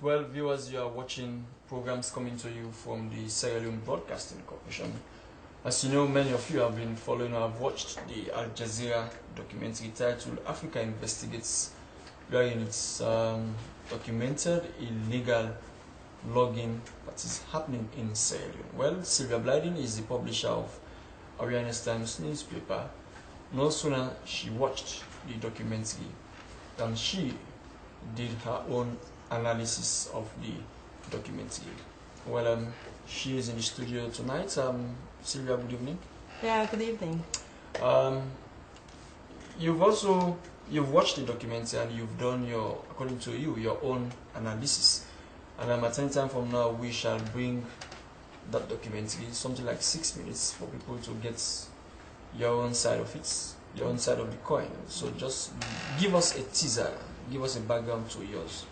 Well, viewers, you are watching programs coming to you from the Sierra Leone Broadcasting Corporation. As you know, many of you have been following or have watched the Al Jazeera documentary titled Africa Investigates, wherein it's documented illegal logging that is happening in Sierra Leone. Well, Sylvia Blyden is the publisher of Awareness Times newspaper. No sooner she watched the documentary than she did her own analysis of the documentary. Well, she is in the studio tonight. Sylvia, good evening. Yeah, good evening. You've watched the documentary and you've done according to you, your own analysis. And at any time from now, we shall bring that documentary, something like 6 minutes, for people to get your own side of it, your own side of the coin. So just give us a teaser, give us a background to yours.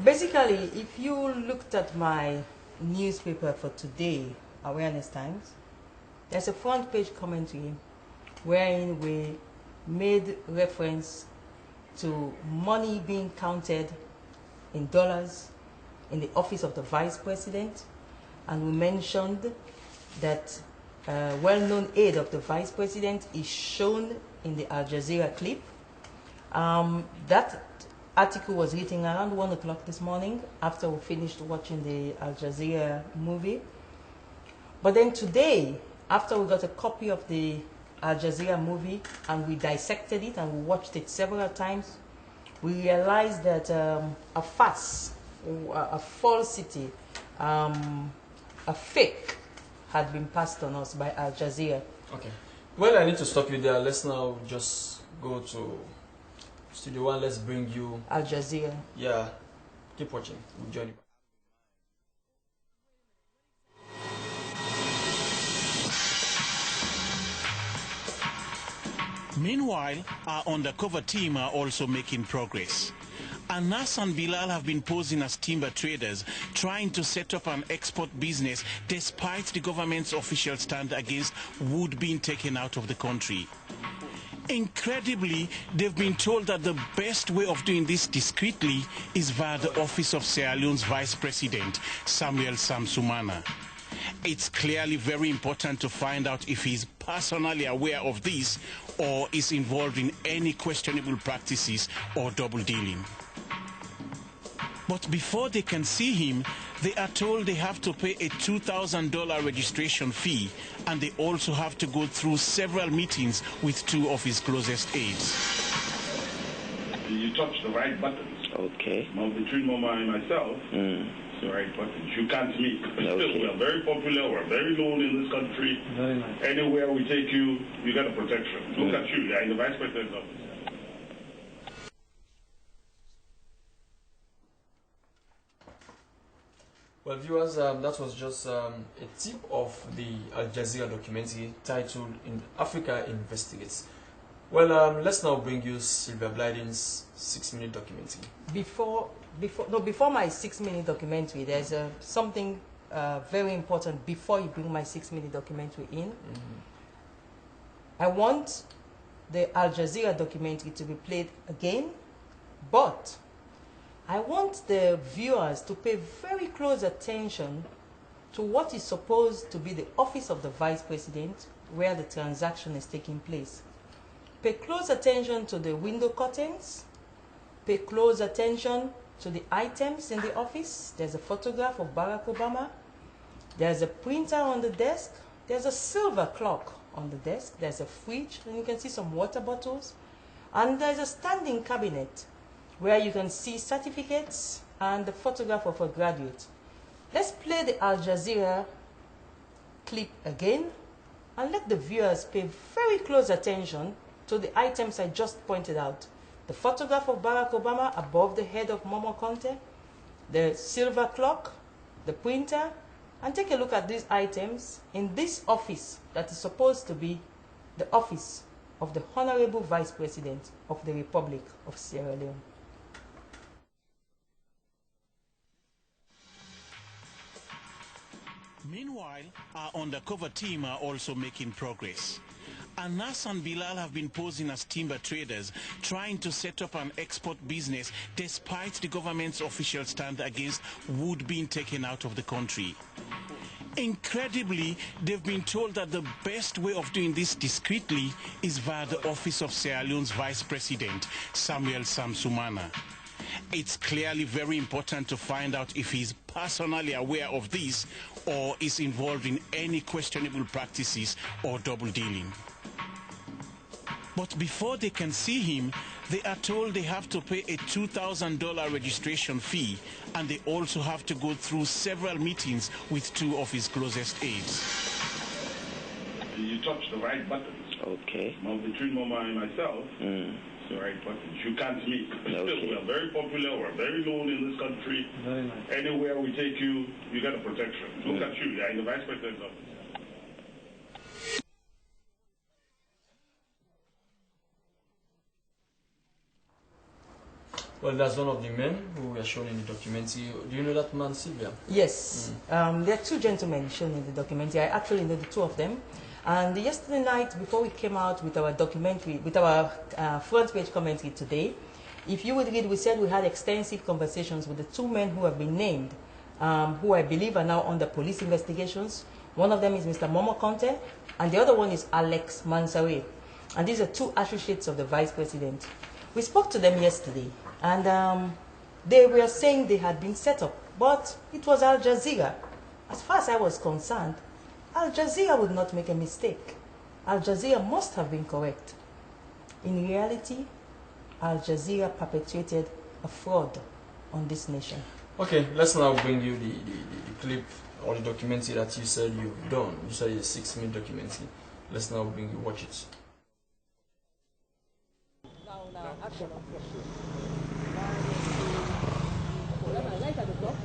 Basically, if you looked at my newspaper for today, Awareness Times, there's a front page commentary wherein we made reference to money being counted in dollars in the office of the Vice President, and we mentioned that a well-known aide of the Vice President is shown in the Al Jazeera clip. That article was written around 1 o'clock this morning after we finished watching the Al Jazeera movie. But then today, after we got a copy of the Al Jazeera movie and we dissected it and we watched it several times, we realized that a farce, a falsity, a fake had been passed on us by Al Jazeera. Okay. Well, I need to stop you there. Let's now just go to Studio One. Let's bring you Al Jazeera. Yeah. Keep watching. We'll join you. Meanwhile, our undercover team are also making progress. Anas and Bilal have been posing as timber traders, trying to set up an export business despite the government's official stand against wood being taken out of the country. Incredibly, they've been told that the best way of doing this discreetly is via the office of Sierra Leone's Vice President, Sorious Samura. It's clearly very important to find out if he's personally aware of this or is involved in any questionable practices or double dealing. But before they can see him, they are told they have to pay a $2,000 registration fee, and they also have to go through several meetings with two of his closest aides. You touch the right buttons. Okay. Now, between Mama and myself, it's the right buttons. You can't meet. Okay. We are very popular. We're very known in this country. Very nice. Anywhere we take you, you get a protection. Look at you. You're in the Vice President's office. Well, viewers, that was just a tip of the Al Jazeera documentary titled "In Africa Investigates." Well, let's now bring you Sylvia Blyden's 6-minute documentary. Before my 6-minute documentary, there's something very important before you bring my 6-minute documentary in. I want the Al Jazeera documentary to be played again, but I want the viewers to pay very close attention to what is supposed to be the office of the Vice President, where the transaction is taking place. Pay close attention to the window curtains. Pay close attention to the items in the office. There's a photograph of Barack Obama. There's a printer on the desk. There's a silver clock on the desk. There's a fridge, and you can see some water bottles. And there's a standing cabinet where you can see certificates and the photograph of a graduate. Let's play the Al Jazeera clip again and let the viewers pay very close attention to the items I just pointed out. The photograph of Barack Obama above the head of Momo Conte, the silver clock, the printer, and take a look at these items in this office that is supposed to be the office of the Honorable Vice President of the Republic of Sierra Leone. Meanwhile, our undercover team are also making progress. Anas and Bilal have been posing as timber traders, trying to set up an export business despite the government's official stand against wood being taken out of the country. Incredibly, they've been told that the best way of doing this discreetly is via the office of Sierra Leone's Vice President, Sorious Samura. It's clearly very important to find out if he's personally aware of this or is involved in any questionable practices or double dealing. But before they can see him, they are told they have to pay a $2,000 registration fee, and they also have to go through several meetings with two of his closest aides. You touch the right buttons. Okay. Now, between Mama and myself, it's the right buttons. You can't meet. Okay. We are very popular. We're very known in this country. Very nice. Anywhere we take you, you get a protection. Look at you. You're in the Vice President's office. Well, that's one of the men who were shown in the documentary. Do you know that man, Sylvia? Yes. There are two gentlemen shown in the documentary. I actually know the two of them. And yesterday night, before we came out with our documentary, with our front page commentary today, if you would read, we said we had extensive conversations with the two men who have been named, who I believe are now under police investigations. One of them is Mr. Momo Conte, and the other one is Alex Mansawe. And these are two associates of the Vice President. We spoke to them yesterday, and they were saying they had been set up, but it was Al Jazeera. As far as I was concerned, Al Jazeera would not make a mistake. Al Jazeera must have been correct. In reality, Al Jazeera perpetuated a fraud on this nation. Okay, let's now bring you the clip or the documentary that you said you've done. You said it's a 6-minute documentary. Let's now bring you watch it. Now, action. Right at the top.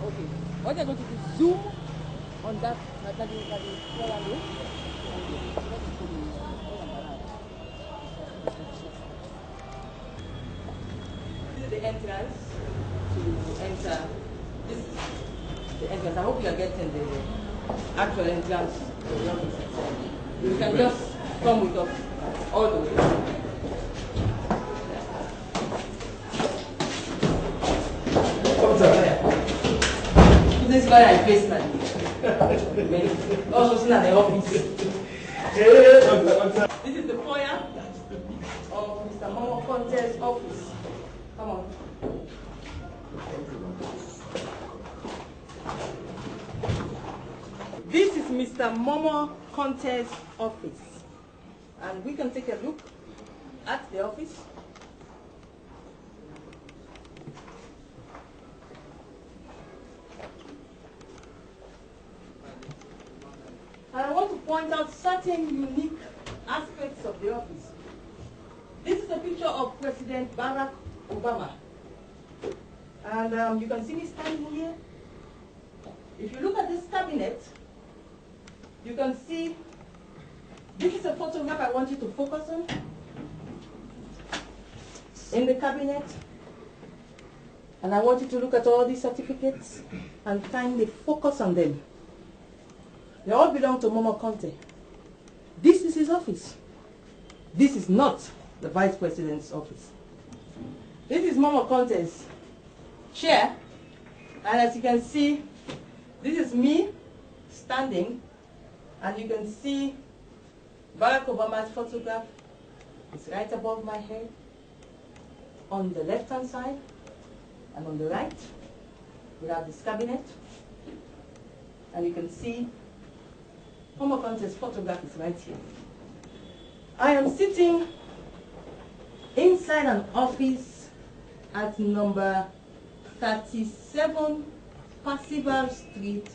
Okay. What they're going to do is zoom on that. This is the entrance to enter. This is the entrance. I hope you are getting the actual entrance to the office. You can just come with us all the way. This is where I face my also seen at the office. This is the foyer of Mr. Momo Conte's office. Come on. This is Mr. Momo Conte's office. And we can take a look at the office. And I want to point out certain unique aspects of the office. This is a picture of President Barack Obama. And you can see me standing here. If you look at this cabinet, you can see this is a photograph I want you to focus on. In the cabinet. And I want you to look at all these certificates and kindly focus on them. They all belong to Momo Conte. This is his office. This is not the Vice President's office. This is Momo Conte's chair. And as you can see, this is me standing. And you can see Barack Obama's photograph. It's right above my head. On the left-hand side and on the right, we have this cabinet. And you can see Momo Conte's photograph is right here. I am sitting inside an office at number 37 Percival Street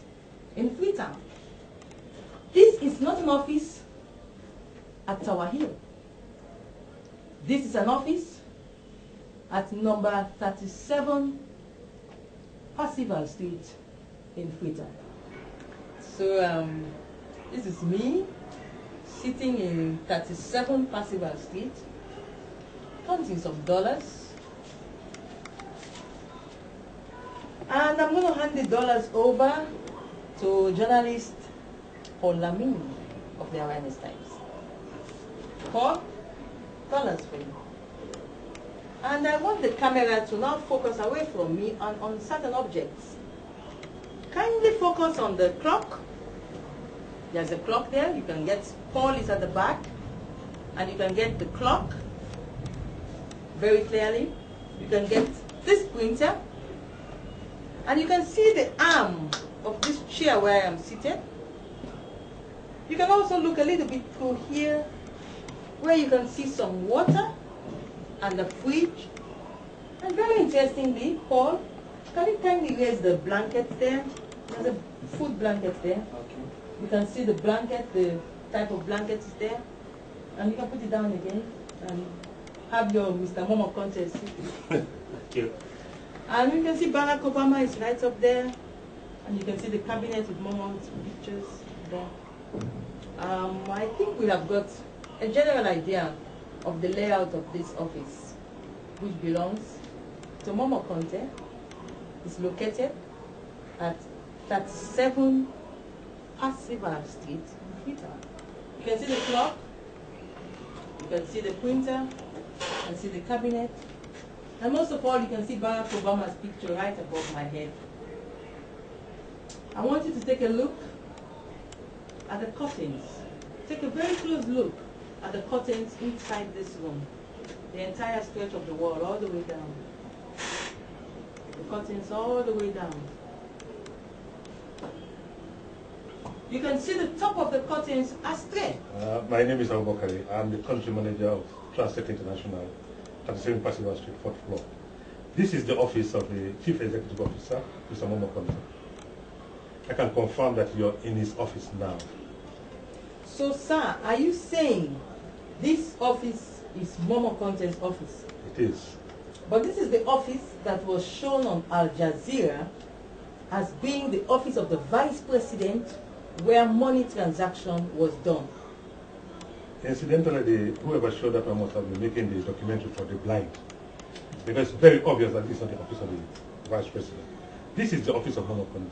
in Freetown. This is not an office at Tower Hill. This is an office at number 37 Percival Street in Freetown. So this is me sitting in 37 Percival Street, counting some dollars. And I'm going to hand the dollars over to journalist Paul Lamine of the Awareness Times. Paul, dollars for you. And I want the camera to now focus away from me on certain objects. Kindly focus on the clock. There's a clock there. You can get, Paul is at the back, and you can get the clock very clearly. You can get this printer, and you can see the arm of this chair where I am seated. You can also look a little bit through here, where you can see some water and the fridge. And very interestingly, Paul, can you kindly raise the blankets there? There's a food blanket there. Okay. You can see the blanket, the type of blanket is there. And you can put it down again and have your Mr. Momo contest. Thank you. And you can see Barack Obama is right up there. And you can see the cabinet with Momo's pictures there. I think we have got a general idea of the layout of this office, which belongs to Momo Conte. It's located at 37 Percival Street in Freetown. You can see the clock, you can see the printer, you can see the cabinet, and most of all, you can see Barack Obama's picture right above my head. I want you to take a look at the curtains. Take a very close look at the curtains inside this room. The entire stretch of the wall, all the way down. The curtains all the way down. You can see the top of the curtains astray. My name is Abubakari. I'm the country manager of Transtech International, 37 Percival Street, 4th floor. This is the office of the Chief Executive Officer, Mr. Momo Conte. I can confirm that you're in his office now. So, sir, are you saying this office is Momo Conte's office? It is. But this is the office that was shown on Al Jazeera as being the office of the Vice President where money transaction was done. Incidentally, whoever showed up must have been making the documentary for the blind. Because it's very obvious that this is not the office of the Vice President. This is the office of Momo Conte.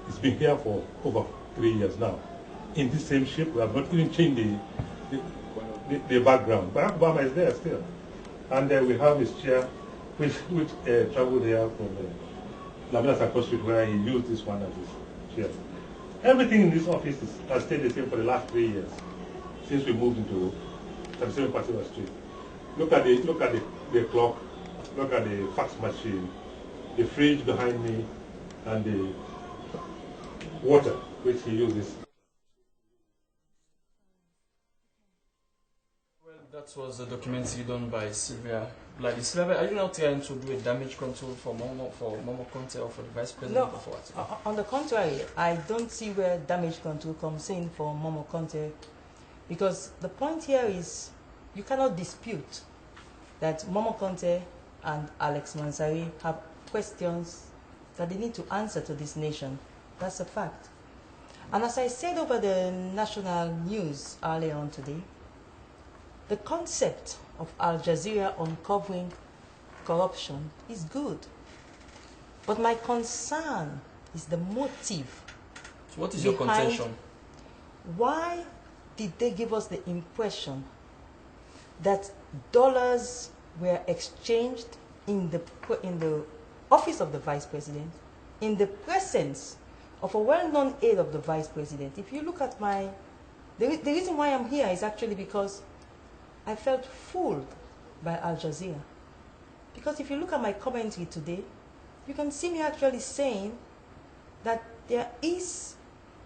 It's been here for over 3 years now. In this same shape, we have not even changed the background. Barack Obama is there still. And we have his chair, which traveled here from Lamina Sarko Street, where he used this one as his chair. Everything in this office has stayed the same for the last 3 years, since we moved into 37 Percival Street. Look at the clock, look at the fax machine, the fridge behind me, and the water, which he uses. Well, that was a documentary done by Sylvia Blyden. Sylvia, are you now trying to do a damage control for Momo Conte or for the Vice President? No, or for what? on the contrary, I don't see where damage control comes in for Momo Conte, because the point here is you cannot dispute that Momo Conte and Alex Mansari have questions that they need to answer to this nation. That's a fact. And as I said over the national news earlier on today, the concept of Al Jazeera uncovering corruption is good. But my concern is the motive. So what is your contention? Why did they give us the impression that dollars were exchanged in the office of the Vice President, in the presence of a well-known aide of the Vice President? If you look at the reason why I'm here is actually because I felt fooled by Al Jazeera. Because if you look at my commentary today, you can see me actually saying that there is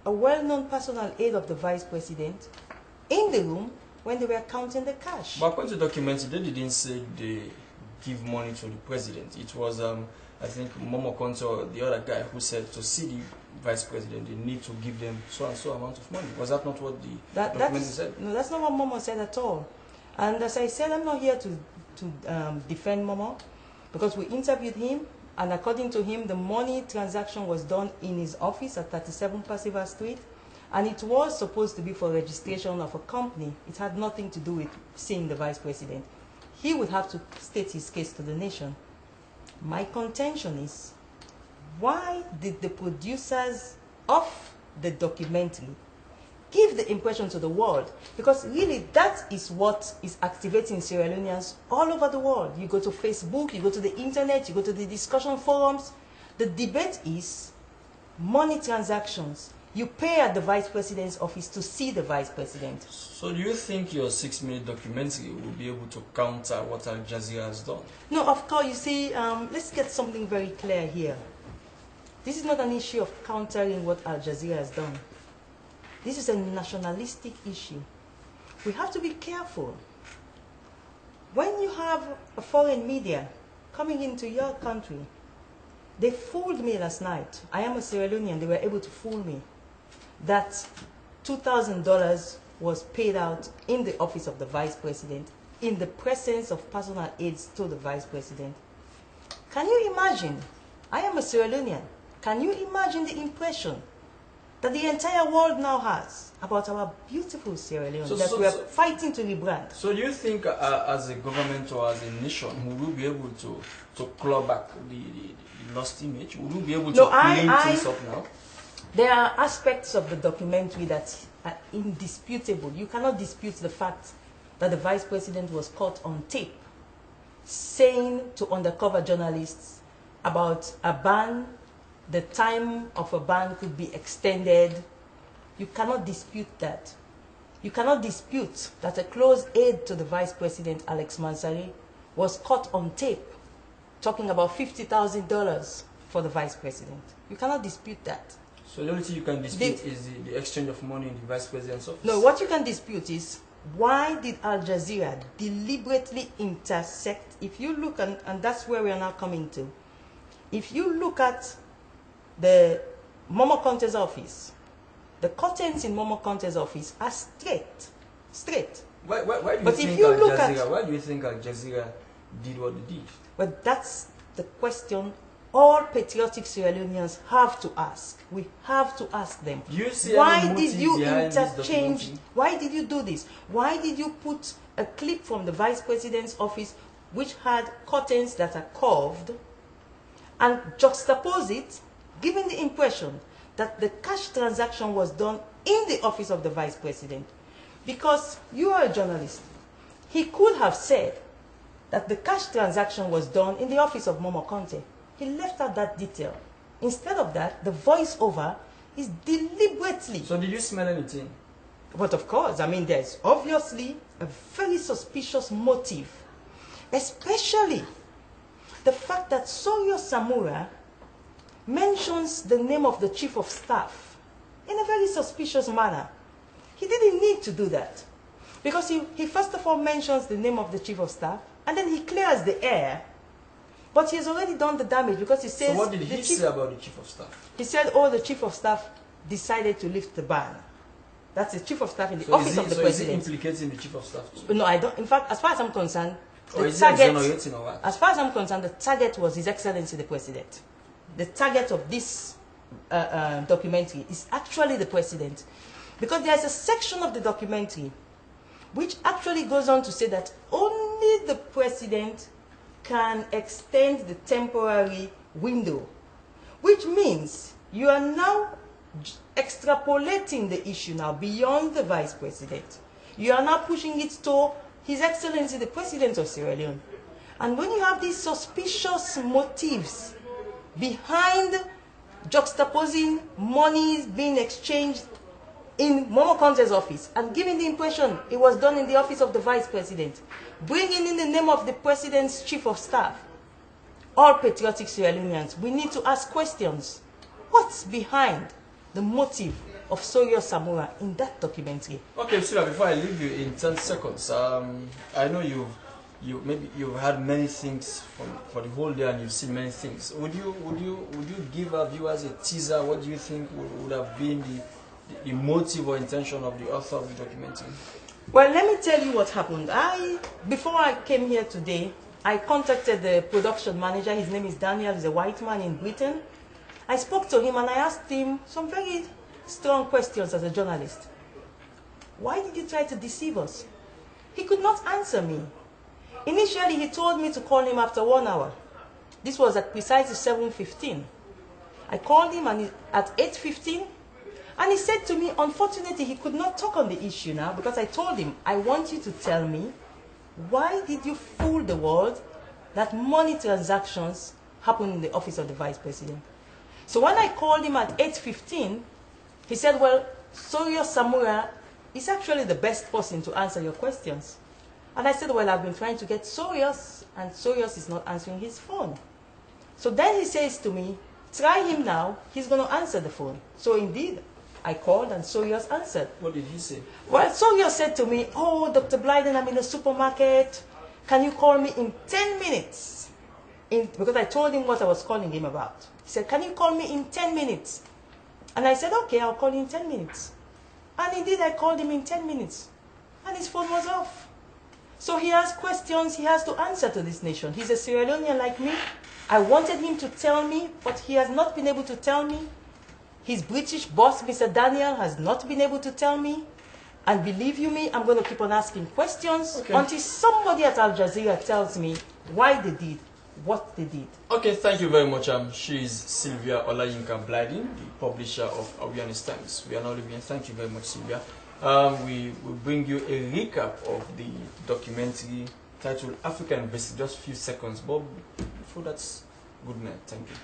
a well-known personal aide of the Vice President in the room when they were counting the cash. But according to the document, they didn't say they give money to the president. It was, I think, Momo Conte or the other guy who said to see the Vice President, they need to give them so and so amount of money. Was that not what the document said? No, that's not what Momo said at all. And as I said, I'm not here to defend Momo, because we interviewed him, and according to him, the money transaction was done in his office at 37 Percival Street, and it was supposed to be for registration of a company. It had nothing to do with seeing the Vice President. He would have to state his case to the nation. My contention is, why did the producers of the documentary give the impression to the world, because really that is what is activating Sierra Leoneans all over the world. You go to Facebook, you go to the internet, you go to the discussion forums. The debate is money transactions. You pay at the vice president's office to see the vice president. So do you think your 6-minute documentary will be able to counter what Al Jazeera has done? No, of course, you see, let's get something very clear here. This is not an issue of countering what Al Jazeera has done. This is a nationalistic issue. We have to be careful. When you have a foreign media coming into your country, they fooled me last night. I am a Sierra Leonean, they were able to fool me that $2,000 was paid out in the office of the vice president in the presence of personal aides to the vice president. Can you imagine? I am a Sierra Leonean. Can you imagine the impression that the entire world now has about our beautiful Sierra Leone that we are fighting to rebrand? So do you think as a government or as a nation, we will be able to claw back the lost image? Will we be able to clean things up now? There are aspects of the documentary that are indisputable. You cannot dispute the fact that the vice president was caught on tape saying to undercover journalists about a ban, the time of a ban could be extended. You cannot dispute that. You cannot dispute that a close aide to the vice president, Alex Mansari, was caught on tape talking about $50,000 for the vice president. You cannot dispute that. So the only thing you can dispute is the exchange of money in the vice president's office? No, what you can dispute is why did Al Jazeera deliberately intersect? If you look, and that's where we are now coming to, if you look at the Momo Conte's office, the curtains in Momo Conte's office are straight. Why do you think Al Jazeera did what they did? Well, that's the question all patriotic Sierra Leoneans have to ask. We have to ask them. You see, why did you interchange? Why did you do this? Why did you put a clip from the vice president's office which had curtains that are curved and juxtapose it, giving the impression that the cash transaction was done in the office of the vice president? Because you are a journalist. He could have said that the cash transaction was done in the office of Momo Conte. He left out that detail. Instead of that, the voiceover is deliberately... So did you smell anything? But of course, I mean, there's obviously a very suspicious motive. Especially the fact that Sorious Samura mentions the name of the chief of staff in a very suspicious manner. He didn't need to do that. Because he first of all mentions the name of the chief of staff, and then he clears the air. But he has already done the damage because he says... So what did he say about the chief of staff? He said, oh, the chief of staff decided to lift the ban. That's the chief of staff in the office of the president. Is he implicating the chief of staff too? No, I don't. In fact, as far as I'm concerned, the target was His Excellency the President. The target of this documentary is actually the president. Because there is a section of the documentary which actually goes on to say that only the president can extend the temporary window, which means you are now extrapolating the issue now beyond the vice president. You are now pushing it to His Excellency the President of Sierra Leone. And when you have these suspicious motives behind juxtaposing monies being exchanged in Momo Conte's office and giving the impression it was done in the office of the vice president, bringing in the name of the president's chief of staff, all patriotic Sierra Leoneans, we need to ask questions. What's behind the motive of Sorious Samura in that documentary? Okay, Sylvia, before I leave you in 10 seconds, I know you've had many things for the whole day and you've seen many things. Would you give our viewers a teaser? What do you think would have been the motive or intention of the author of the documentary? Well, let me tell you what happened. Before I came here today, I contacted the production manager. His name is Daniel. He's a white man in Britain. I spoke to him and I asked him some very strong questions as a journalist. Why did you try to deceive us? He could not answer me. Initially, he told me to call him after 1 hour. This was at precisely 7:15. I called him and at 8:15, And he said to me, unfortunately, he could not talk on the issue now because I told him, I want you to tell me, why did you fool the world that money transactions happen in the office of the Vice President? So when I called him at 8:15, he said, well, Sorious Samura is actually the best person to answer your questions. And I said, well, I've been trying to get Sorious, and Sorious is not answering his phone. So then he says to me, try him now, he's going to answer the phone. So indeed, I called and Sorious answered. What did he say? Well, Sorious said to me, oh, Dr. Blyden, I'm in the supermarket. Can you call me in 10 minutes? Because I told him what I was calling him about. He said, can you call me in 10 minutes? And I said, okay, I'll call you in 10 minutes. And indeed, I called him in 10 minutes. And his phone was off. So he has questions he has to answer to this nation. He's a Sierra Leonean like me. I wanted him to tell me, but he has not been able to tell me. His British boss, Mr. Daniel, has not been able to tell me. And believe you me, I'm going to keep on asking questions until somebody at Al Jazeera tells me why they did what they did. Okay, thank you very much. She is Sylvia Blyden, the publisher of Awareness Times. We are now leaving. Thank you very much, Sylvia. We will bring you a recap of the documentary titled African Investigation, just a few seconds. But before that's good night. Thank you.